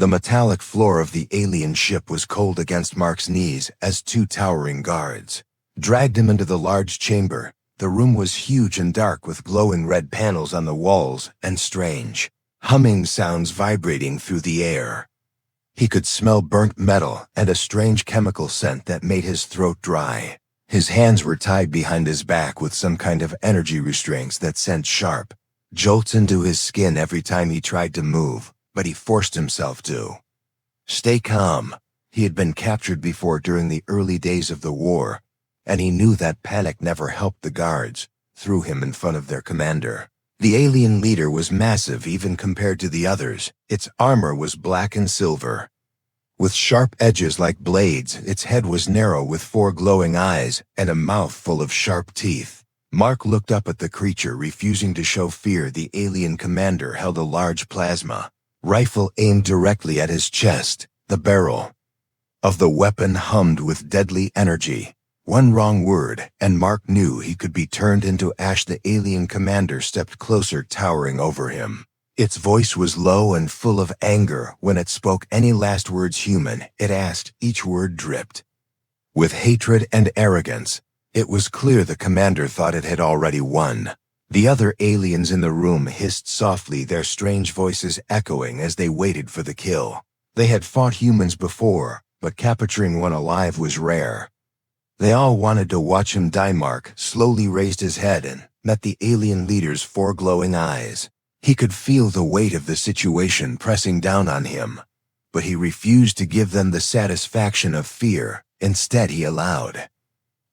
The metallic floor of the alien ship was cold against Mark's knees as two towering guards dragged him into the large chamber. The room was huge and dark with glowing red panels on the walls and strange, humming sounds vibrating through the air. He could smell burnt metal and a strange chemical scent that made his throat dry. His hands were tied behind his back with some kind of energy restraints that sent sharp jolts into his skin every time he tried to move, but he forced himself to stay calm. He had been captured before during the early days of the war, and he knew that panic never helped. The guards threw him in front of their commander. The alien leader was massive even compared to the others. Its armor was black and silver, with sharp edges like blades. Its head was narrow with 4 glowing eyes and a mouth full of sharp teeth. Mark looked up at the creature, refusing to show fear. The alien commander held a large plasma rifle aimed directly at his chest. The barrel of the weapon hummed with deadly energy. One wrong word, and Mark knew he could be turned into ash. The alien commander stepped closer, towering over him. Its voice was low and full of anger. When it spoke any last words human, it asked. Each word dripped with hatred and arrogance. It was clear the commander thought it had already won. The other aliens in the room hissed softly, their strange voices echoing as they waited for the kill. They had fought humans before, but capturing one alive was rare. They all wanted to watch him die. Mark slowly raised his head and met the alien leader's 4 glowing eyes. He could feel the weight of the situation pressing down on him, but he refused to give them the satisfaction of fear. Instead, he allowed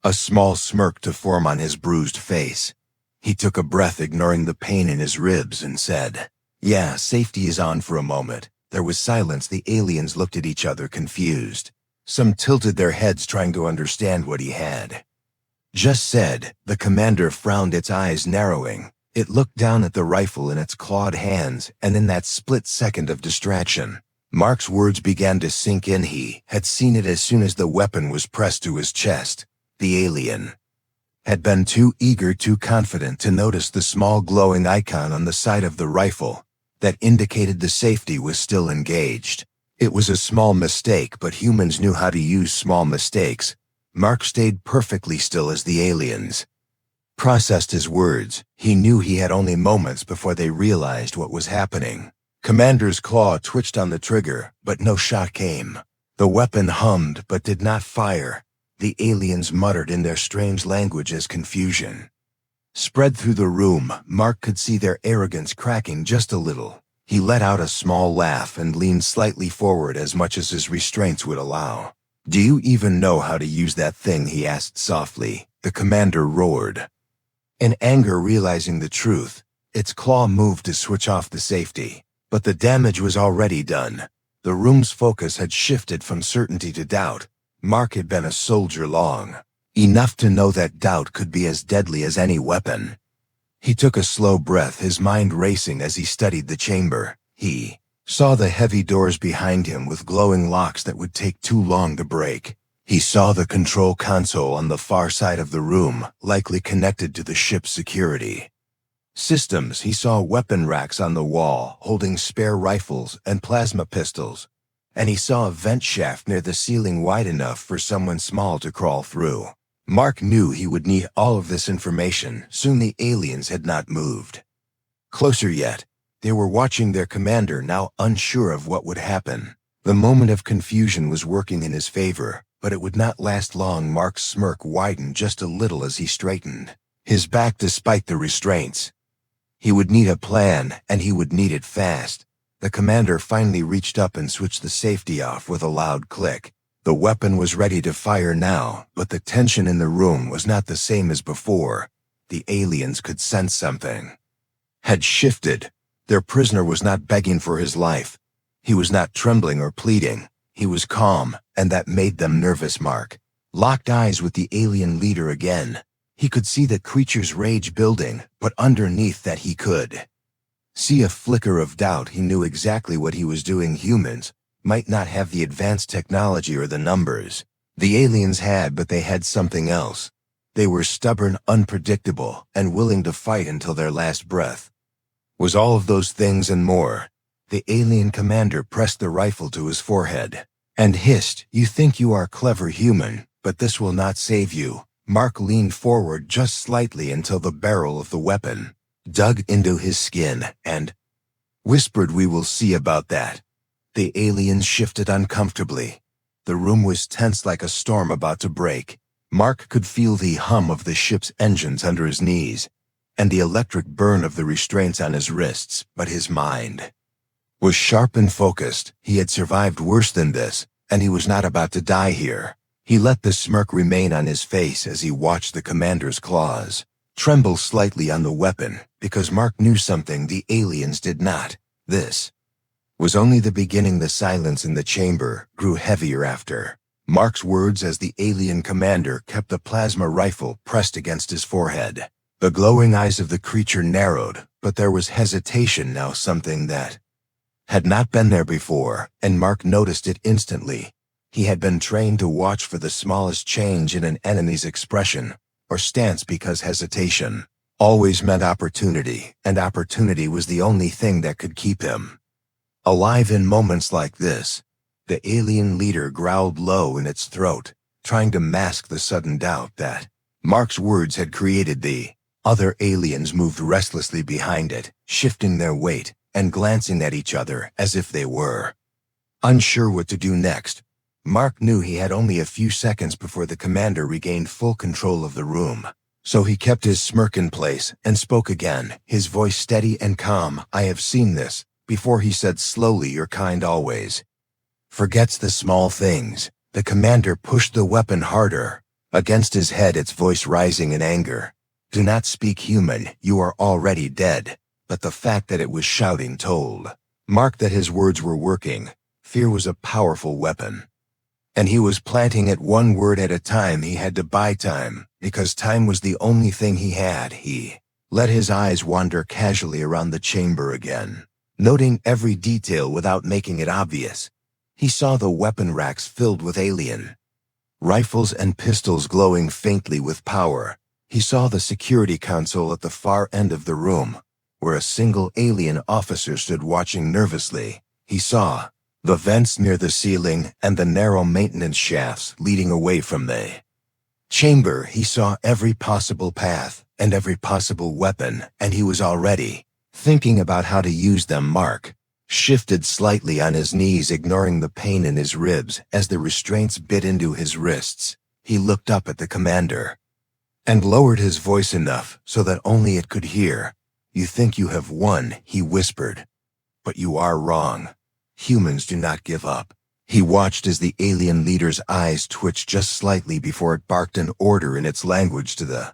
a small smirk to form on his bruised face. He took a breath, ignoring the pain in his ribs, and said, "Yeah, safety is on." For a moment, there was silence. The aliens looked at each other, confused. Some tilted their heads, trying to understand what he had just said. The commander frowned, its eyes narrowing. It looked down at the rifle in its clawed hands, and in that split second of distraction, Mark's words began to sink in. He had seen it as soon as the weapon was pressed to his chest. The alien had been too eager, too confident to notice the small glowing icon on the side of the rifle that indicated the safety was still engaged. It was a small mistake, but humans knew how to use small mistakes. Mark stayed perfectly still as the aliens processed his words. He knew he had only moments before they realized what was happening. Commander's claw twitched on the trigger, but no shot came. The weapon hummed but did not fire. The aliens muttered in their strange language as confusion spread through the room. Mark could see their arrogance cracking just a little. He let out a small laugh and leaned slightly forward, as much as his restraints would allow. "Do you even know how to use that thing?" he asked softly. The commander roared in anger, realizing the truth. Its claw moved to switch off the safety, but the damage was already done. The room's focus had shifted from certainty to doubt. Mark had been a soldier long enough to know that doubt could be as deadly as any weapon. He took a slow breath, his mind racing as he studied the chamber. He saw the heavy doors behind him with glowing locks that would take too long to break. He saw the control console on the far side of the room, likely connected to the ship's security systems. He saw weapon racks on the wall, holding spare rifles and plasma pistols. And he saw a vent shaft near the ceiling wide enough for someone small to crawl through. Mark knew he would need all of this information. Soon the aliens had not moved closer yet. They were watching their commander, now unsure of what would happen. The moment of confusion was working in his favor, but it would not last long. Mark's smirk widened just a little as he straightened his back despite the restraints. He would need a plan, and he would need it fast. The commander finally reached up and switched the safety off with a loud click. The weapon was ready to fire now, but the tension in the room was not the same as before. The aliens could sense something had shifted. Their prisoner was not begging for his life. He was not trembling or pleading. He was calm, and that made them nervous. Mark locked eyes with the alien leader again. He could see the creature's rage building, but underneath that he could see a flicker of doubt. He knew exactly what he was doing. Humans might not have the advanced technology or the numbers the aliens had, but they had something else. They were stubborn, unpredictable, and willing to fight until their last breath. Was all of those things and more. The alien commander pressed the rifle to his forehead and hissed, "You think you are clever, human, but this will not save you." Mark leaned forward just slightly until the barrel of the weapon dug into his skin and whispered, "We will see about that." The alien shifted uncomfortably. The room was tense like a storm about to break. Mark could feel the hum of the ship's engines under his knees and the electric burn of the restraints on his wrists, but his mind was sharp and focused. He had survived worse than this, and he was not about to die here. He let the smirk remain on his face as he watched the commander's claws tremble slightly on the weapon, because Mark knew something the aliens did not. This was only the beginning. The silence in the chamber grew heavier after Mark's words as the alien commander kept the plasma rifle pressed against his forehead. The glowing eyes of the creature narrowed, but there was hesitation now, something that had not been there before, and Mark noticed it instantly. He had been trained to watch for the smallest change in an enemy's expression or stance, because hesitation always meant opportunity, and opportunity was the only thing that could keep him alive in moments like this. The alien leader growled low in its throat, trying to mask the sudden doubt that Mark's words had created. The other aliens moved restlessly behind it, shifting their weight and glancing at each other as if they were unsure what to do next. Mark knew he had only a few seconds before the commander regained full control of the room, so he kept his smirk in place and spoke again, his voice steady and calm. "I have seen this before," he said slowly. "Your kind always forgets the small things." The commander pushed the weapon harder against his head, its voice rising in anger. "Do not speak, human, you are already dead." But the fact that it was shouting told Mark that his words were working. Fear was a powerful weapon, and he was planting it one word at a time. He had to buy time, because time was the only thing he had. He let his eyes wander casually around the chamber again, noting every detail without making it obvious. He saw the weapon racks filled with alien rifles and pistols glowing faintly with power. He saw the security console at the far end of the room, where a single alien officer stood watching nervously. He saw the vents near the ceiling and the narrow maintenance shafts leading away from the chamber. He saw every possible path and every possible weapon, and he was already thinking about how to use them. Mark shifted slightly on his knees, ignoring the pain in his ribs as the restraints bit into his wrists. He looked up at the commander and lowered his voice enough so that only it could hear. "You think you have won," he whispered, "but you are wrong. Humans do not give up." He watched as the alien leader's eyes twitched just slightly before it barked an order in its language to the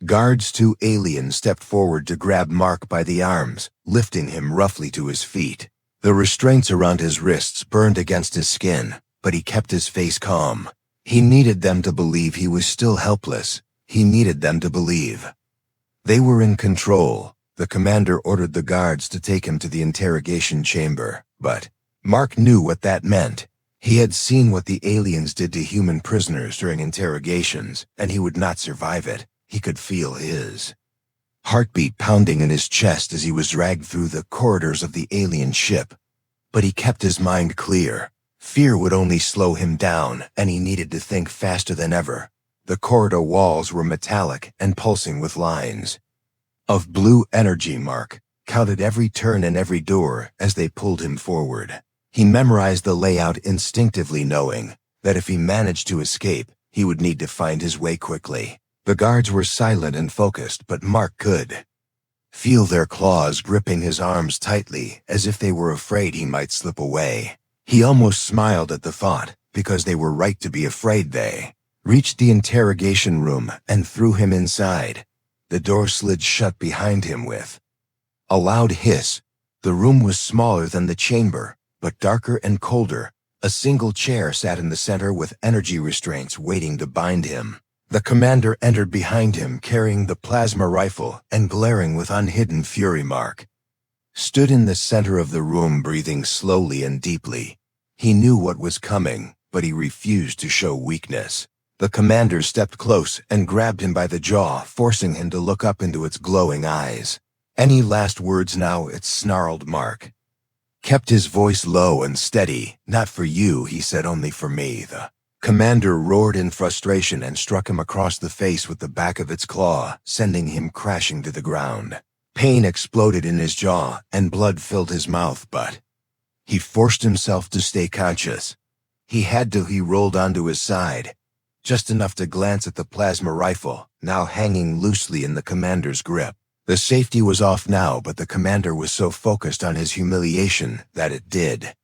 guards. Two aliens stepped forward to grab Mark by the arms, lifting him roughly to his feet. The restraints around his wrists burned against his skin, but he kept his face calm. He needed them to believe he was still helpless. He needed them to believe they were in control. The commander ordered the guards to take him to the interrogation chamber, but Mark knew what that meant. He had seen what the aliens did to human prisoners during interrogations, and he would not survive it. He could feel his heartbeat pounding in his chest as he was dragged through the corridors of the alien ship. But he kept his mind clear. Fear would only slow him down, and he needed to think faster than ever. The corridor walls were metallic and pulsing with lines of blue energy. Mark counted every turn and every door as they pulled him forward. He memorized the layout instinctively, knowing that if he managed to escape, he would need to find his way quickly. The guards were silent and focused, but Mark could feel their claws gripping his arms tightly, as if they were afraid he might slip away. He almost smiled at the thought, because they were right to be afraid. They reached the interrogation room and threw him inside. The door slid shut behind him with a loud hiss. The room was smaller than the chamber, but darker and colder. A single chair sat in the center with energy restraints waiting to bind him. The commander entered behind him, carrying the plasma rifle and glaring with unhidden fury. Mark stood in the center of the room, breathing slowly and deeply. He knew what was coming, but he refused to show weakness. The commander stepped close and grabbed him by the jaw, forcing him to look up into its glowing eyes. "Any last words now?" it snarled. Mark kept his voice low and steady. "Not for you," he said, "only for me." The commander roared in frustration and struck him across the face with the back of its claw, sending him crashing to the ground. Pain exploded in his jaw, and blood filled his mouth, but he forced himself to stay conscious. He had to. He rolled onto his side, just enough to glance at the plasma rifle, now hanging loosely in the commander's grip. The safety was off now, but the commander was so focused on his humiliation that it did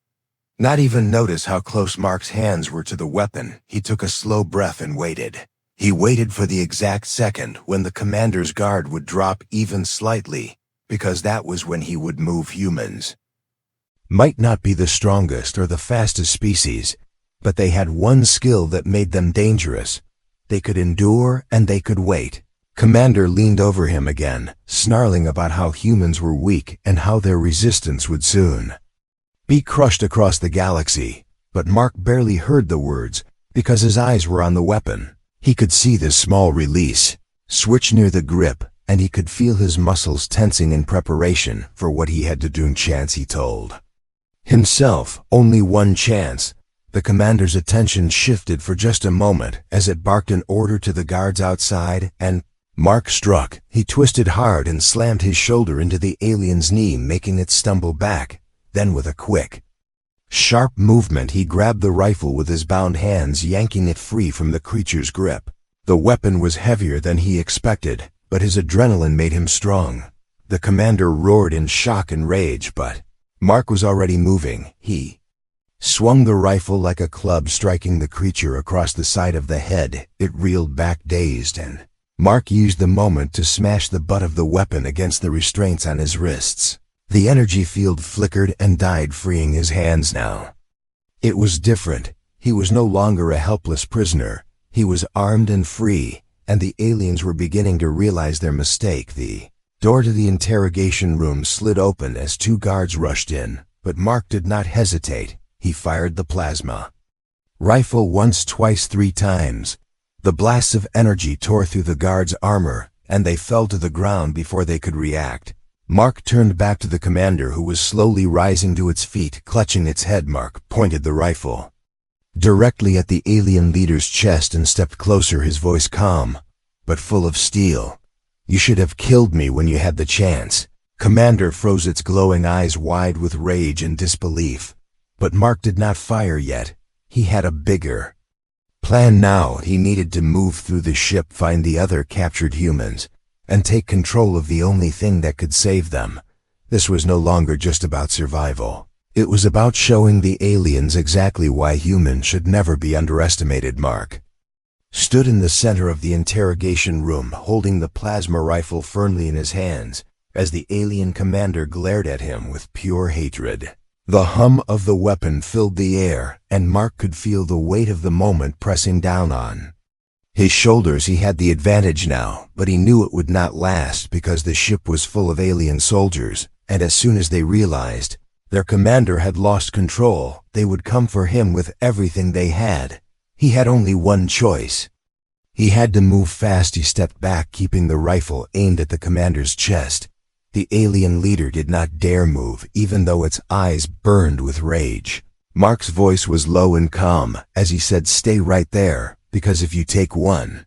not even notice how close Mark's hands were to the weapon. He took a slow breath and waited. He waited for the exact second when the commander's guard would drop even slightly, because that was when he would move. Humans might not be the strongest or the fastest species, but they had one skill that made them dangerous. They could endure and they could wait. Commander leaned over him again, snarling about how humans were weak and how their resistance would soon be crushed across the galaxy. But Mark barely heard the words because his eyes were on the weapon. He could see the small release switch near the grip, and he could feel his muscles tensing in preparation for what he had to do. Chance, he told himself, only one chance. The commander's attention shifted for just a moment as it barked an order to the guards outside, and Mark struck. He twisted hard and slammed his shoulder into the alien's knee, making it stumble back. Then with a quick, sharp movement, he grabbed the rifle with his bound hands, yanking it free from the creature's grip. The weapon was heavier than he expected, but his adrenaline made him strong. The commander roared in shock and rage, but Mark was already moving. He swung the rifle like a club, striking the creature across the side of the head. It reeled back dazed, and Mark used the moment to smash the butt of the weapon against the restraints on his wrists. The energy field flickered and died, freeing his hands now. It was different. He was no longer a helpless prisoner. He was armed and free, and the aliens were beginning to realize their mistake. The door to the interrogation room slid open as two guards rushed in, but Mark did not hesitate. He fired the plasma rifle once, twice, 3 times. The blasts of energy tore through the guards' armor, and they fell to the ground before they could react. Mark turned back to the commander, who was slowly rising to its feet, clutching its head. Mark pointed the rifle directly at the alien leader's chest and stepped closer, his voice calm, but full of steel. "You should have killed me when you had the chance." Commander froze, its glowing eyes wide with rage and disbelief. But Mark did not fire yet. He had a bigger plan now. He needed to move through the ship, find the other captured humans, and take control of the only thing that could save them. This was no longer just about survival. It was about showing the aliens exactly why humans should never be underestimated. Mark stood in the center of the interrogation room, holding the plasma rifle firmly in his hands, as the alien commander glared at him with pure hatred. The hum of the weapon filled the air, and Mark could feel the weight of the moment pressing down on his shoulders. He had the advantage now, but he knew it would not last because the ship was full of alien soldiers, and as soon as they realized their commander had lost control, they would come for him with everything they had. He had only one choice. He had to move fast. He stepped back, keeping the rifle aimed at the commander's chest. The alien leader did not dare move, even though its eyes burned with rage. Mark's voice was low and calm as he said, "Stay right there, because if you take one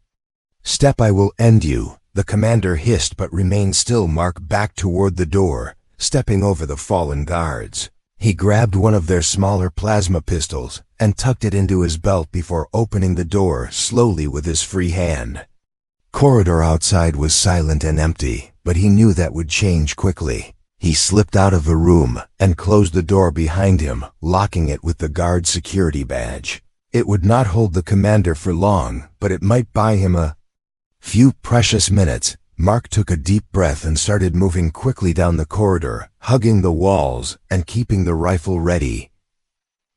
step I will end you." The commander hissed but remained still. Mark backed toward the door, stepping over the fallen guards. He grabbed one of their smaller plasma pistols and tucked it into his belt before opening the door slowly with his free hand. Corridor outside was silent and empty, but he knew that would change quickly. He slipped out of the room and closed the door behind him, locking it with the guard's security badge. It would not hold the commander for long, but it might buy him a few precious minutes. Mark took a deep breath and started moving quickly down the corridor, hugging the walls and keeping the rifle ready.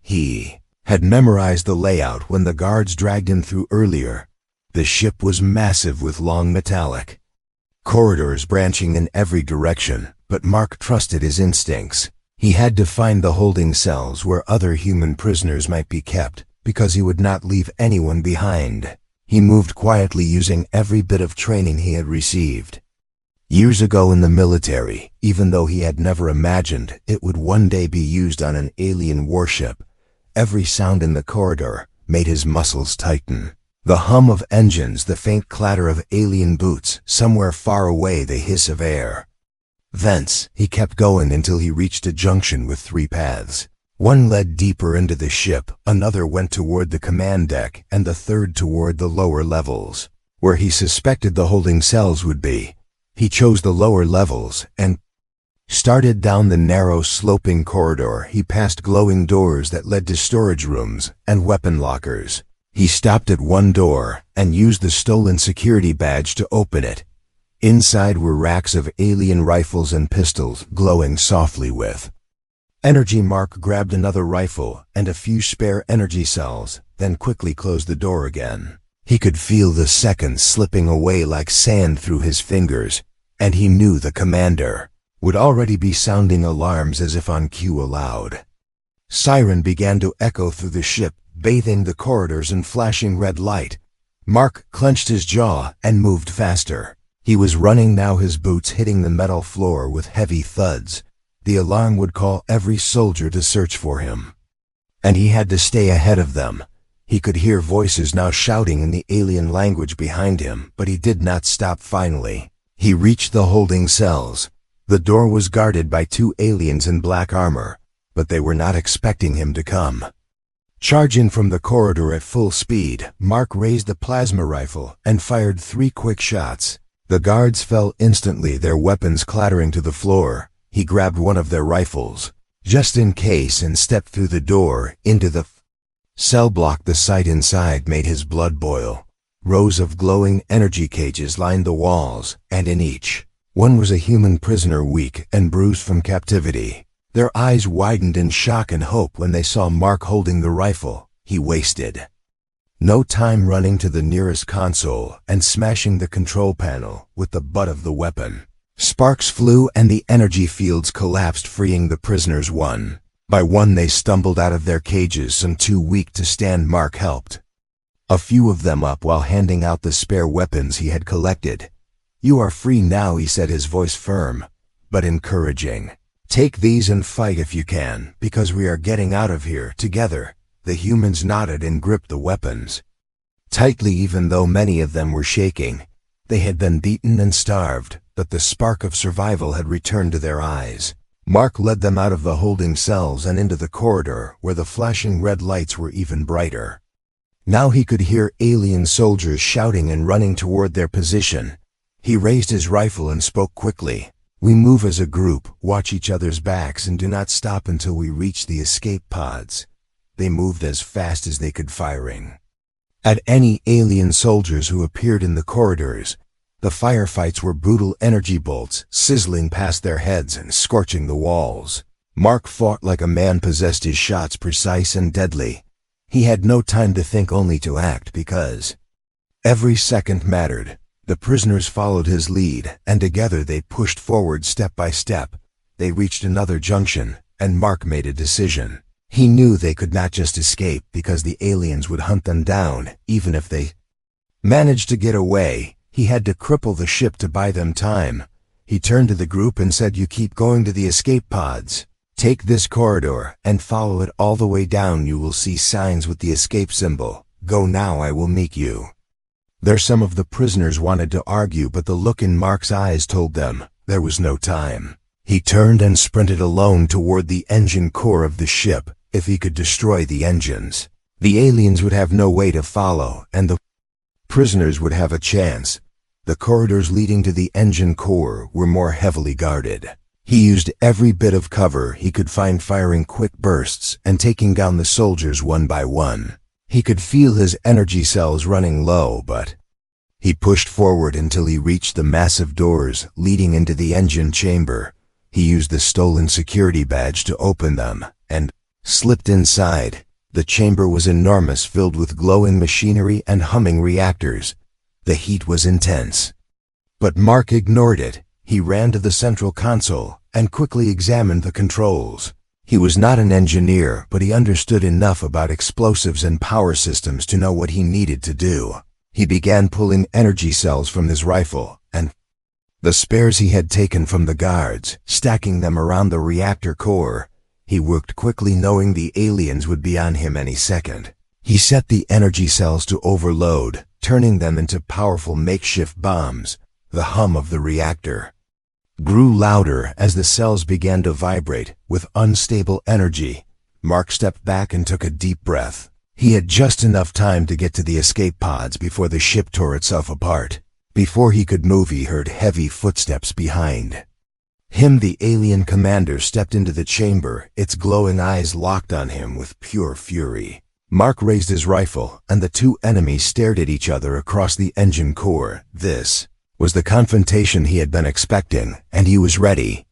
He had memorized the layout when the guards dragged him through earlier. The ship was massive with long metallic corridors branching in every direction, but Mark trusted his instincts. He had to find the holding cells where other human prisoners might be kept, because he would not leave anyone behind. He moved quietly, using every bit of training he had received. Years ago in the military, even though he had never imagined it would one day be used on an alien warship, every sound in the corridor made his muscles tighten. The hum of engines, the faint clatter of alien boots, somewhere far away the hiss of air. Thence, he kept going until he reached a junction with 3 paths. One led deeper into the ship, another went toward the command deck, and the third toward the lower levels, where he suspected the holding cells would be. He chose the lower levels, and started down the narrow, sloping corridor. He passed glowing doors that led to storage rooms and weapon lockers. He stopped at one door, and used the stolen security badge to open it. Inside were racks of alien rifles and pistols, glowing softly with energy. Mark grabbed another rifle and a few spare energy cells, then quickly closed the door again. He could feel the seconds slipping away like sand through his fingers, and he knew the commander would already be sounding alarms as if on cue aloud. Siren began to echo through the ship, bathing the corridors in flashing red light. Mark clenched his jaw and moved faster. He was running now, his boots hitting the metal floor with heavy thuds. The alarm would call every soldier to search for him, and he had to stay ahead of them. He could hear voices now shouting in the alien language behind him, but he did not stop. Finally, he reached the holding cells. The door was guarded by 2 aliens in black armor, but they were not expecting him to come. Charging from the corridor at full speed, Mark raised the plasma rifle and fired 3 quick shots. The guards fell instantly, their weapons clattering to the floor. He grabbed one of their rifles, just in case, and stepped through the door into the cell block. The sight inside made his blood boil. Rows of glowing energy cages lined the walls, and in each one was a human prisoner, weak and bruised from captivity. Their eyes widened in shock and hope when they saw Mark holding the rifle. He wasted no time running to the nearest console and smashing the control panel with the butt of the weapon. Sparks flew and the energy fields collapsed, freeing the prisoners. One by one they stumbled out of their cages, some too weak to stand. Mark helped a few of them up while handing out the spare weapons he had collected. "You are free now," he said, his voice firm but encouraging. "Take these and fight if you can, because we are getting out of here together." The humans nodded and gripped the weapons tightly, even though many of them were shaking. They had been beaten and starved, but the spark of survival had returned to their eyes. Mark led them out of the holding cells and into the corridor, where the flashing red lights were even brighter. Now he could hear alien soldiers shouting and running toward their position. He raised his rifle and spoke quickly. "We move as a group, watch each other's backs, and do not stop until we reach the escape pods." They moved as fast as they could, firing at any alien soldiers who appeared in the corridors. The firefights were brutal, energy bolts sizzling past their heads and scorching the walls. Mark fought like a man possessed, his shots precise and deadly. He had no time to think, only to act, because every second mattered. The prisoners followed his lead, and together they pushed forward step by step. They reached another junction, and Mark made a decision. He knew they could not just escape, because the aliens would hunt them down. Even if they managed to get away, he had to cripple the ship to buy them time. He turned to the group and said, "You keep going to the escape pods. Take this corridor and follow it all the way down. You will see signs with the escape symbol. Go now, I will meet you there." Some of the prisoners wanted to argue, but the look in Mark's eyes told them there was no time. He turned and sprinted alone toward the engine core of the ship. If he could destroy the engines, the aliens would have no way to follow, and the prisoners would have a chance. The corridors leading to the engine core were more heavily guarded. He used every bit of cover he could find, firing quick bursts and taking down the soldiers one by one. He could feel his energy cells running low, but he pushed forward until he reached the massive doors leading into the engine chamber. He used the stolen security badge to open them, and slipped inside. The chamber was enormous, filled with glowing machinery and humming reactors. The heat was intense, but Mark ignored it. He ran to the central console and quickly examined the controls. He was not an engineer, but he understood enough about explosives and power systems to know what he needed to do. He began pulling energy cells from his rifle and the spares he had taken from the guards, stacking them around the reactor core. He worked quickly, knowing the aliens would be on him any second. He set the energy cells to overload, turning them into powerful makeshift bombs. The hum of the reactor grew louder as the cells began to vibrate with unstable energy. Mark stepped back and took a deep breath. He had just enough time to get to the escape pods before the ship tore itself apart. Before he could move, he heard heavy footsteps behind him. The alien commander stepped into the chamber, its glowing eyes locked on him with pure fury. Mark raised his rifle, and the two enemies stared at each other across the engine core. This was the confrontation he had been expecting, and he was ready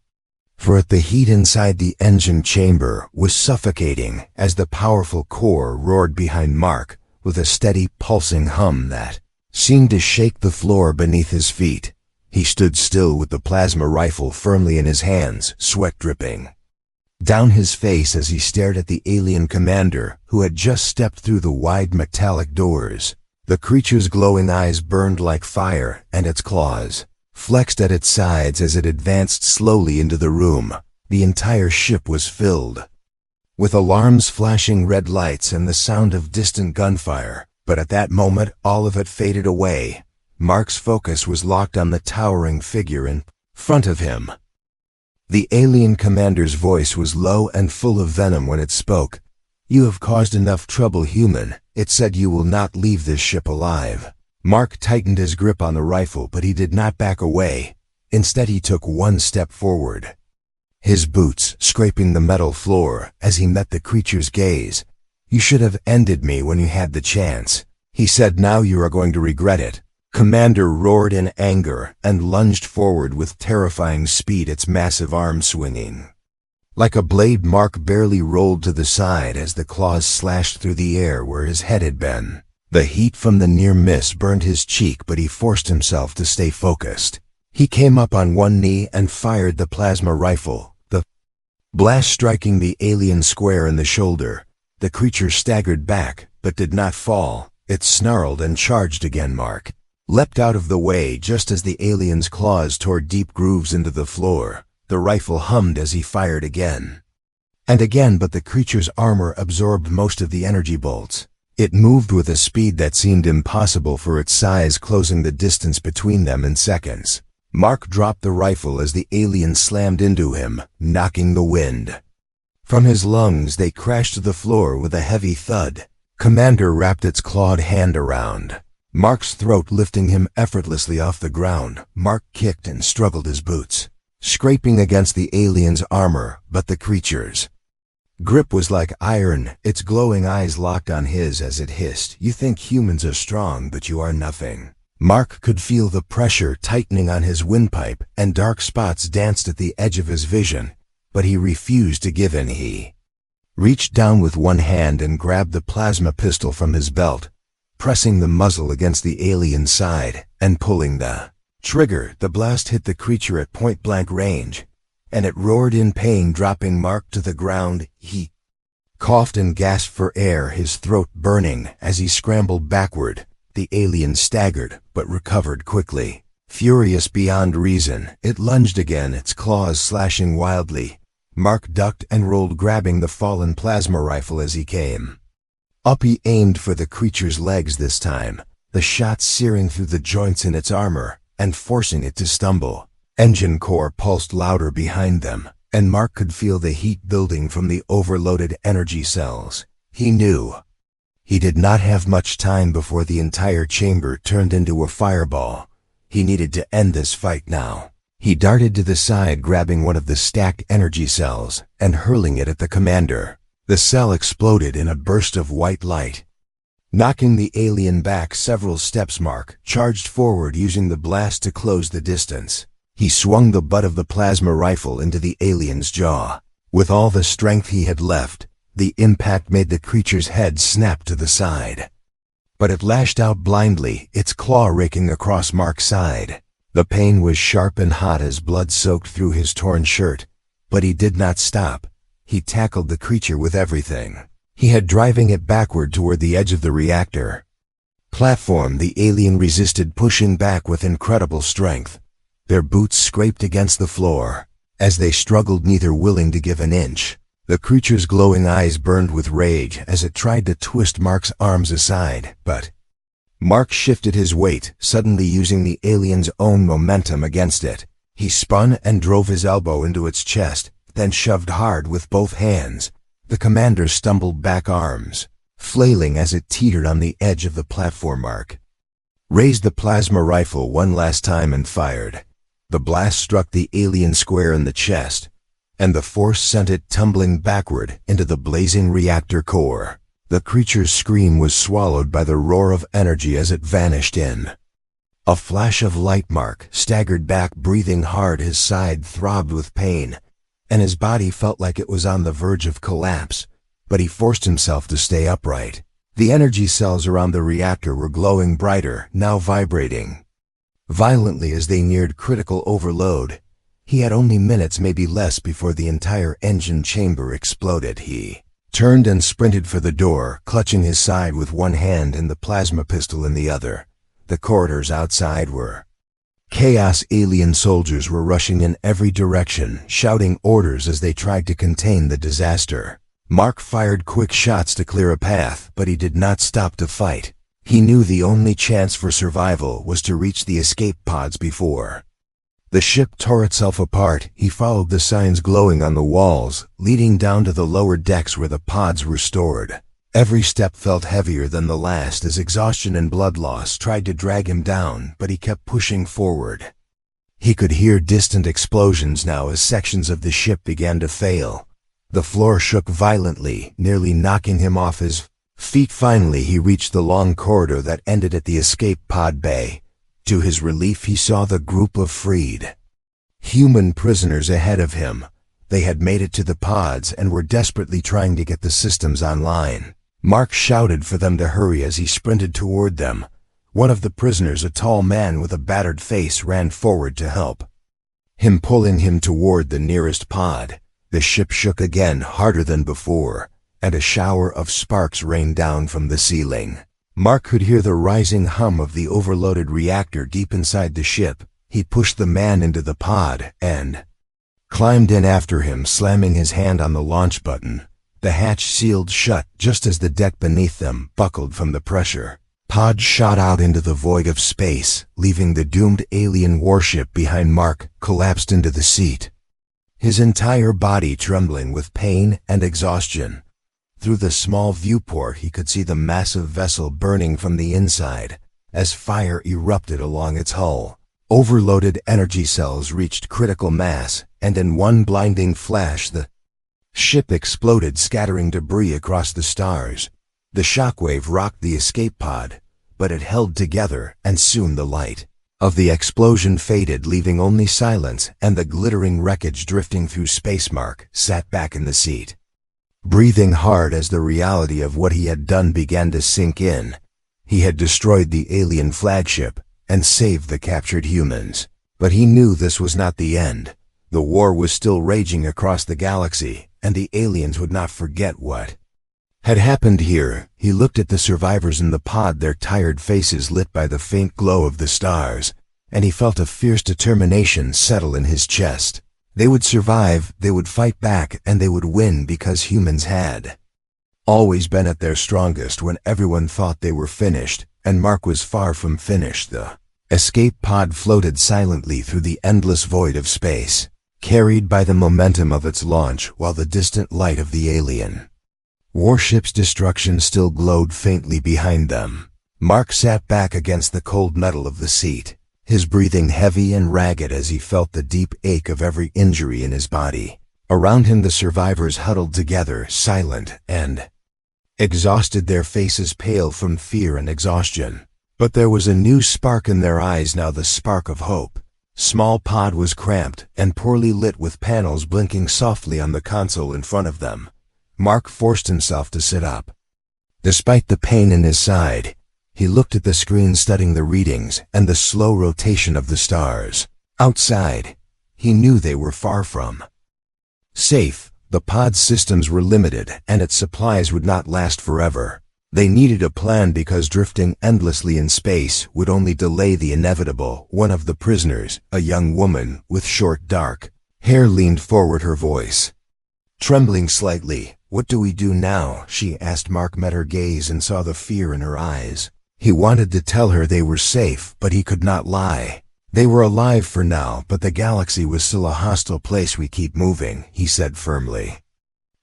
for it. The heat inside the engine chamber was suffocating as the powerful core roared behind Mark with a steady pulsing hum that seemed to shake the floor beneath his feet. He stood still with the plasma rifle firmly in his hands, sweat dripping down his face as he stared at the alien commander who had just stepped through the wide metallic doors. The creature's glowing eyes burned like fire, and its claws flexed at its sides as it advanced slowly into the room. The entire ship was filled with alarms, flashing red lights, and the sound of distant gunfire. But at that moment, all of it faded away. Mark's focus was locked on the towering figure in front of him. The alien commander's voice was low and full of venom when it spoke. "You have caused enough trouble, human. It said you will not leave this ship alive." Mark tightened his grip on the rifle, but he did not back away. Instead, he took one step forward, his boots scraping the metal floor as he met the creature's gaze. "You should have ended me when you had the chance," he said. "Now you are going to regret it." Commander roared in anger and lunged forward with terrifying speed, its massive arms swinging like a blade. Mark barely rolled to the side as the claws slashed through the air where his head had been. The heat from the near miss burned his cheek, but he forced himself to stay focused. He came up on one knee and fired the plasma rifle, the blast striking the alien square in the shoulder. The creature staggered back, but did not fall. It snarled and charged again. Mark leapt out of the way just as the alien's claws tore deep grooves into the floor. The rifle hummed as he fired again and again, but the creature's armor absorbed most of the energy bolts. It moved with a speed that seemed impossible for its size, closing the distance between them in seconds. Mark dropped the rifle as the alien slammed into him, knocking the wind from his lungs. They crashed to the floor with a heavy thud. Commander wrapped its clawed hand around Mark's throat, lifting him effortlessly off the ground. Mark kicked and struggled, his boots scraping against the alien's armor, but the creature's grip was like iron, its glowing eyes locked on his as it hissed, "You think humans are strong, but you are nothing." Mark could feel the pressure tightening on his windpipe, and dark spots danced at the edge of his vision, but he refused to give in. He reached down with one hand and grabbed the plasma pistol from his belt, pressing the muzzle against the alien's side and pulling the trigger. The blast hit the creature at point-blank range, and it roared in pain, dropping Mark to the ground. He coughed and gasped for air, his throat burning as he scrambled backward. The alien staggered, but recovered quickly. Furious beyond reason, it lunged again, its claws slashing wildly. Mark ducked and rolled, grabbing the fallen plasma rifle as he came up. He aimed for the creature's legs this time, the shot searing through the joints in its armor and forcing it to stumble. Engine core pulsed louder behind them, and Mark could feel the heat building from the overloaded energy cells. He knew he did not have much time before the entire chamber turned into a fireball. He needed to end this fight now. He darted to the side, grabbing one of the stacked energy cells and hurling it at the commander. The cell exploded in a burst of white light, knocking the alien back several steps. Mark charged forward, using the blast to close the distance. He swung the butt of the plasma rifle into the alien's jaw. With all the strength he had left, the impact made the creature's head snap to the side. But it lashed out blindly, its claw raking across Mark's side. The pain was sharp and hot as blood soaked through his torn shirt, but he did not stop. He tackled the creature with everything he had, driving it backward toward the edge of the reactor platform. The alien resisted, pushing back with incredible strength. Their boots scraped against the floor. As they struggled, neither willing to give an inch, the creature's glowing eyes burned with rage as it tried to twist Mark's arms aside, but Mark shifted his weight, suddenly using the alien's own momentum against it. He spun and drove his elbow into its chest, then shoved hard with both hands. The commander stumbled back, arms flailing as it teetered on the edge of the platform. Mark raised the plasma rifle one last time and fired. The blast struck the alien square in the chest, and the force sent it tumbling backward into the blazing reactor core. The creature's scream was swallowed by the roar of energy as it vanished in a flash of light. Mark staggered back, breathing hard. His side throbbed with pain, and his body felt like it was on the verge of collapse, but he forced himself to stay upright. The energy cells around the reactor were glowing brighter, now vibrating violently as they neared critical overload. He had only minutes, maybe less, before the entire engine chamber exploded. He turned and sprinted for the door, clutching his side with one hand and the plasma pistol in the other. The corridors outside were chaos. Alien soldiers were rushing in every direction, shouting orders as they tried to contain the disaster. Mark fired quick shots to clear a path, but he did not stop to fight. He knew the only chance for survival was to reach the escape pods before the ship tore itself apart. He followed the signs glowing on the walls, leading down to the lower decks where the pods were stored. Every step felt heavier than the last as exhaustion and blood loss tried to drag him down, but he kept pushing forward. He could hear distant explosions now as sections of the ship began to fail. The floor shook violently, nearly knocking him off his feet. Finally, he reached the long corridor that ended at the escape pod bay. To his relief, he saw the group of freed human prisoners ahead of him. They had made it to the pods and were desperately trying to get the systems online. Mark shouted for them to hurry as he sprinted toward them. One of the prisoners, a tall man with a battered face, ran forward to help him, pulling him toward the nearest pod. The ship shook again, harder than before, and a shower of sparks rained down from the ceiling. Mark could hear the rising hum of the overloaded reactor deep inside the ship. He pushed the man into the pod and climbed in after him, slamming his hand on the launch button. The hatch sealed shut just as the deck beneath them buckled from the pressure. Pod shot out into the void of space, leaving the doomed alien warship behind. Mark collapsed into the seat, his entire body trembling with pain and exhaustion. Through the small viewport, he could see the massive vessel burning from the inside as fire erupted along its hull. Overloaded energy cells reached critical mass, and in one blinding flash the ship exploded, scattering debris across the stars. The shockwave rocked the escape pod, but it held together, and soon the light of the explosion faded, leaving only silence and the glittering wreckage drifting through space. Mark sat back in the seat, breathing hard as the reality of what he had done began to sink in. He had destroyed the alien flagship and saved the captured humans. But he knew this was not the end. The war was still raging across the galaxy, and the aliens would not forget what had happened here. He looked at the survivors in the pod, their tired faces lit by the faint glow of the stars, and he felt a fierce determination settle in his chest. They would survive, they would fight back, and they would win, because humans had always been at their strongest when everyone thought they were finished, and Mark was far from finished. The escape pod floated silently through the endless void of space, carried by the momentum of its launch, while the distant light of the alien warship's destruction still glowed faintly behind them. Mark sat back against the cold metal of the seat, his breathing heavy and ragged as he felt the deep ache of every injury in his body. Around him the survivors huddled together, silent and exhausted, their faces pale from fear and exhaustion. But there was a new spark in their eyes now, the spark of hope. Small pod was cramped and poorly lit, with panels blinking softly on the console in front of them. Mark forced himself to sit up. Despite the pain in his side, he looked at the screen, studying the readings and the slow rotation of the stars. Outside, he knew they were far from safe. The pod's systems were limited, and its supplies would not last forever. They needed a plan because drifting endlessly in space would only delay the inevitable. One of the prisoners, a young woman with short dark hair, leaned forward, her voice trembling slightly. "What do we do now?" she asked. Mark met her gaze and saw the fear in her eyes. He wanted to tell her they were safe, but he could not lie. They were alive for now, but the galaxy was still a hostile place. "We keep moving," he said firmly.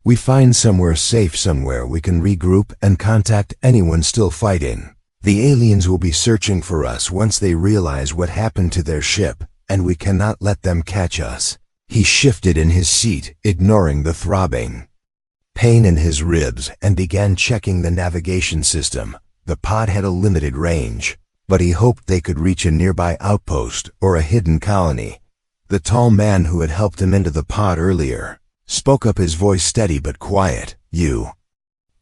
"We find somewhere safe, somewhere we can regroup and contact anyone still fighting. The aliens will be searching for us once they realize what happened to their ship, and we cannot let them catch us." He shifted in his seat, ignoring the throbbing pain in his ribs, and began checking the navigation system. The pod had a limited range, but he hoped they could reach a nearby outpost or a hidden colony. The tall man who had helped him into the pod earlier spoke up, his voice steady but quiet. "You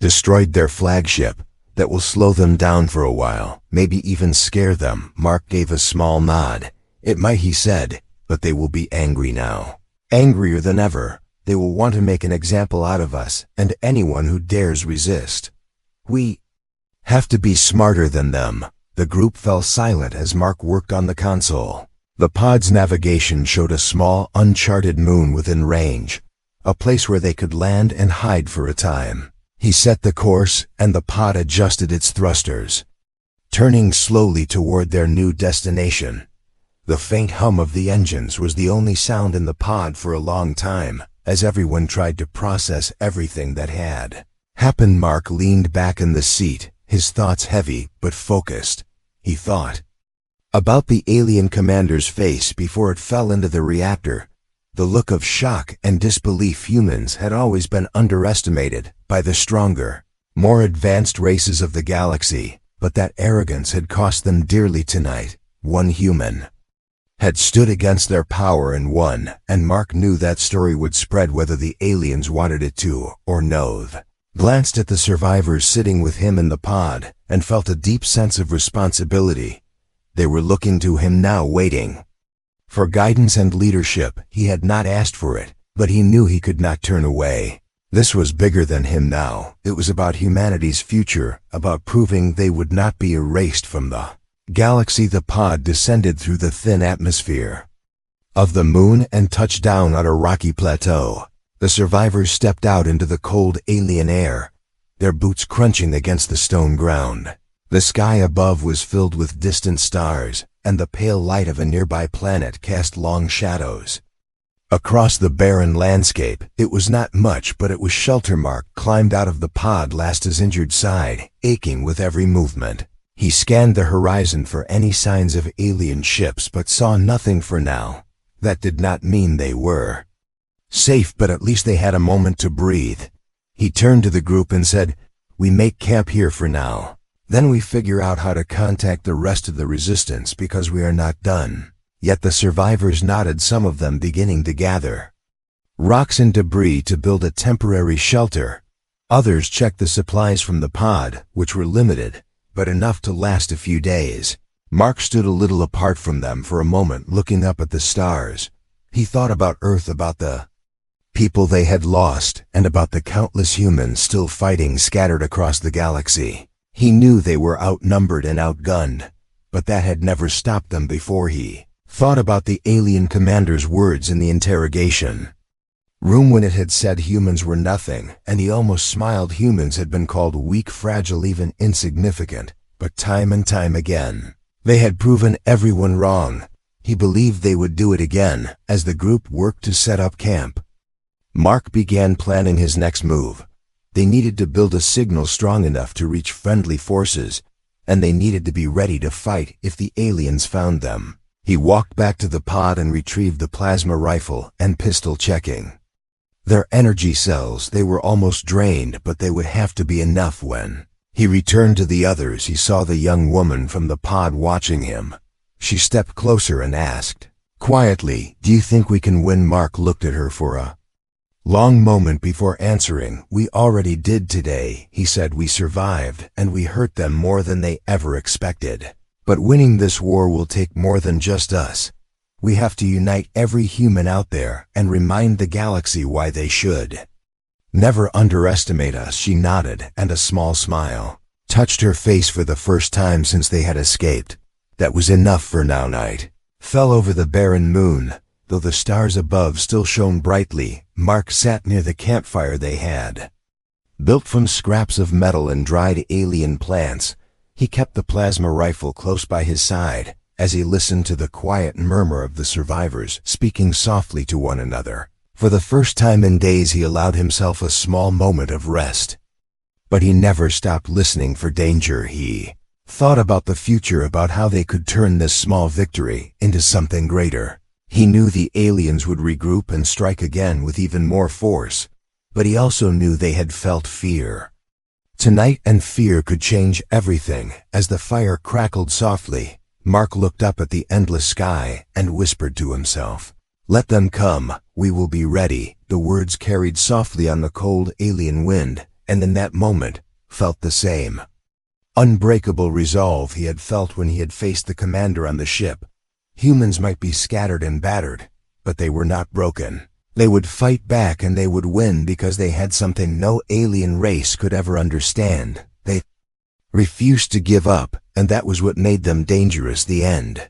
destroyed their flagship. That will slow them down for a while, maybe even scare them." Mark gave a small nod. "It might," he said, "but they will be angry now. Angrier than ever. They will want to make an example out of us and anyone who dares resist. We have to be smarter than them." The group fell silent as Mark worked on the console. The pod's navigation showed a small, uncharted moon within range, a place where they could land and hide for a time. He set the course, and the pod adjusted its thrusters, turning slowly toward their new destination. The faint hum of the engines was the only sound in the pod for a long time, as everyone tried to process everything that had happened. Mark leaned back in the seat, his thoughts heavy but focused. He thought about the alien commander's face before it fell into the reactor. The look of shock and disbelief. Humans had always been underestimated by the stronger, more advanced races of the galaxy, but that arrogance had cost them dearly tonight. One human had stood against their power and won, and Mark knew that story would spread whether the aliens wanted it to or no. Glanced at the survivors sitting with him in the pod, and felt a deep sense of responsibility. They were looking to him now, waiting for guidance and leadership. He had not asked for it, but he knew he could not turn away. This was bigger than him now. It was about humanity's future, about proving they would not be erased from the galaxy. The pod descended through the thin atmosphere of the moon and touched down on a rocky plateau. The survivors stepped out into the cold alien air, their boots crunching against the stone ground. The sky above was filled with distant stars, and the pale light of a nearby planet cast long shadows across the barren landscape. It was not much, but it was shelter. Mark climbed out of the pod, last his injured side aching with every movement. He scanned the horizon for any signs of alien ships, but saw nothing for now. That did not mean they were safe, but at least they had a moment to breathe. He turned to the group and said, "We make camp here for now. Then we figure out how to contact the rest of the resistance, because we are not done." Yet the survivors nodded, some of them beginning to gather rocks and debris to build a temporary shelter. Others checked the supplies from the pod, which were limited, but enough to last a few days. Mark stood a little apart from them for a moment, looking up at the stars. He thought about Earth, about the people they had lost, and about the countless humans still fighting scattered across the galaxy. He knew they were outnumbered and outgunned, but that had never stopped them before. He thought about the alien commander's words in the interrogation room when it had said humans were nothing, and he almost smiled. Humans had been called weak, fragile, even insignificant, but time and time again, they had proven everyone wrong. He believed they would do it again. As the group worked to set up camp, Mark began planning his next move. They needed to build a signal strong enough to reach friendly forces, and they needed to be ready to fight if the aliens found them. He walked back to the pod and retrieved the plasma rifle and pistol, checking their energy cells. They were almost drained, but they would have to be enough. When he returned to the others, he saw the young woman from the pod watching him. She stepped closer and asked quietly, "Do you think we can win?" Mark looked at her for a long moment before answering. "We already did today," he said. "We survived, and we hurt them more than they ever expected. But winning this war will take more than just us. We have to unite every human out there and remind the galaxy why they should never underestimate us." She nodded, and a small smile touched her face for the first time since they had escaped. That was enough for now. Night fell over the barren moon, though the stars above still shone brightly. Mark sat near the campfire they had built from scraps of metal and dried alien plants. He kept the plasma rifle close by his side as he listened to the quiet murmur of the survivors speaking softly to one another. For the first time in days he allowed himself a small moment of rest. But he never stopped listening for danger. He thought about the future, about how they could turn this small victory into something greater. He knew the aliens would regroup and strike again with even more force, but he also knew they had felt fear tonight, and fear could change everything. As the fire crackled softly, Mark looked up at the endless sky and whispered to himself, "Let them come, we will be ready." The words carried softly on the cold alien wind, and in that moment felt the same unbreakable resolve he had felt when he had faced the commander on the ship. Humans might be scattered and battered, but they were not broken. They would fight back, and they would win because they had something no alien race could ever understand. They refused to give up, and that was what made them dangerous. The end.